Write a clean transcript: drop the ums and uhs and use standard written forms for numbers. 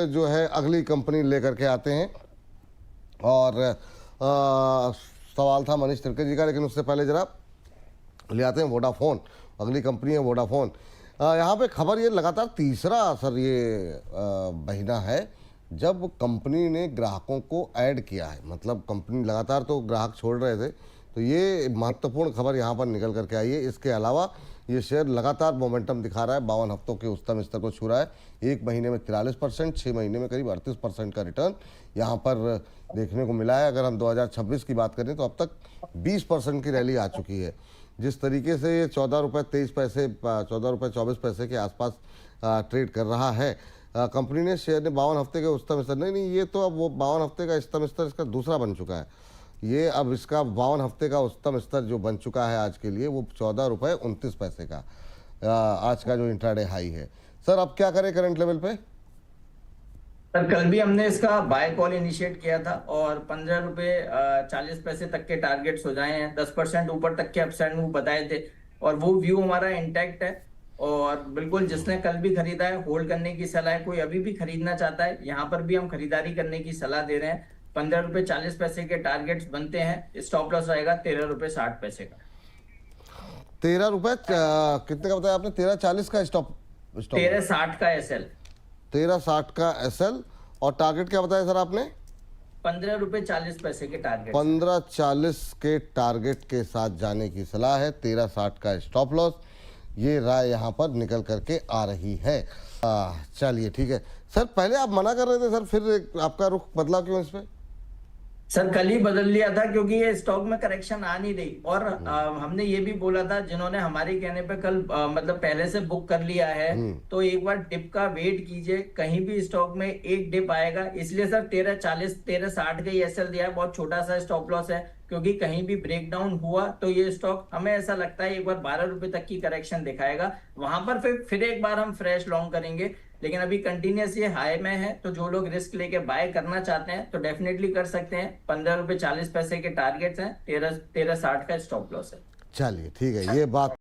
जो है अगली कंपनी लेकर के आते हैं। और सवाल था मनीष तिर्की जी का, लेकिन उससे पहले जरा ले आते हैं वोडाफोन। अगली कंपनी है वोडाफोन। यहाँ पे खबर ये लगातार तीसरा सर ये महीना है जब कंपनी ने ग्राहकों को ऐड किया है। मतलब कंपनी लगातार तो ग्राहक छोड़ रहे थे, तो ये महत्वपूर्ण खबर यहाँ पर निकल करके आई है। इसके अलावा ये शेयर लगातार मोमेंटम दिखा रहा है, 52 हफ्तों के उच्चतम स्तर को छू रहा है। एक महीने में 43%, 6 महीने में करीब 38% का रिटर्न यहाँ पर देखने को मिला है। अगर हम 2026 की बात करें तो अब तक 20% की रैली आ चुकी है। जिस तरीके से ये 14 रुपये 23 पैसे 14 रुपये 24 पैसे के आसपास ट्रेड कर रहा है, कंपनी ने शेयर ने 52 हफ्ते के उच्चतम स्तर, नहीं ये तो अब वो 52 हफ्ते का उच्चतम स्तर इसका दूसरा बन चुका है। ये अब इसका 52 हफ्ते का उच्चतम स्तर जो बन चुका है आज के लिए वो 14 रुपये 29 पैसे का आज का जो इंट्राडे हाई है। सर अब क्या करें करंट लेवल पे? सर कल भी हमने इसका बाय कॉल इनिशिएट किया था और 15 रुपये 40 पैसे तक के टारगेट्स हो जाए हैं। 10% ऊपर तक के अपसाइड मूव बताए थे और वो व्यू हमारा इंटैक्ट है। और बिल्कुल जिसने कल भी खरीदा है होल्ड करने की सलाह है, कोई अभी भी खरीदना चाहता है यहाँ पर भी हम खरीदारी करने की सलाह दे रहे हैं। 15 रुपये 40 पैसे के टारगेट्स बनते हैं। स्टॉप लॉस रहेगा 13 रुपये 60 पैसे का। 13 रुपये कितने का बताया आपने? 13.40 का स्टॉप 13.60 का एसएल। 13.60 का एसएल। और टारगेट क्या बताया सर आपने? 15 रुपये 40 पैसे के टारगेट। 15.40 के टारगेट के साथ जाने की सलाह है। 13.60 का स्टॉप लॉस, ये राय यहाँ पर निकल करके आ रही है। चलिए ठीक है सर, पहले आप मना कर रहे थे सर, फिर आपका रुख बदला क्यों इस पे? सर कल ही बदल लिया था क्योंकि ये स्टॉक में करेक्शन आ नहीं रही। और हमने ये भी बोला था जिन्होंने हमारे कहने पे कल मतलब पहले से बुक कर लिया है तो एक बार डिप का वेट कीजिए, कहीं भी स्टॉक में एक डिप आएगा। इसलिए सर 13.40 13.60 का एसएल दिया है। बहुत छोटा सा स्टॉप लॉस है क्योंकि कहीं भी ब्रेकडाउन हुआ तो ये स्टॉक हमें ऐसा लगता है एक बार 12 रुपए तक की करेक्शन दिखाएगा। वहां पर फिर एक बार हम फ्रेश लॉन्ग करेंगे, लेकिन अभी कंटिन्यूस ये हाई में है। तो जो लोग रिस्क लेके बाय करना चाहते हैं तो डेफिनेटली कर सकते हैं। 15 रुपये 40 पैसे के टारगेट्स हैं, 13.60 का स्टॉप लॉस है। चलिए ठीक है, ये बात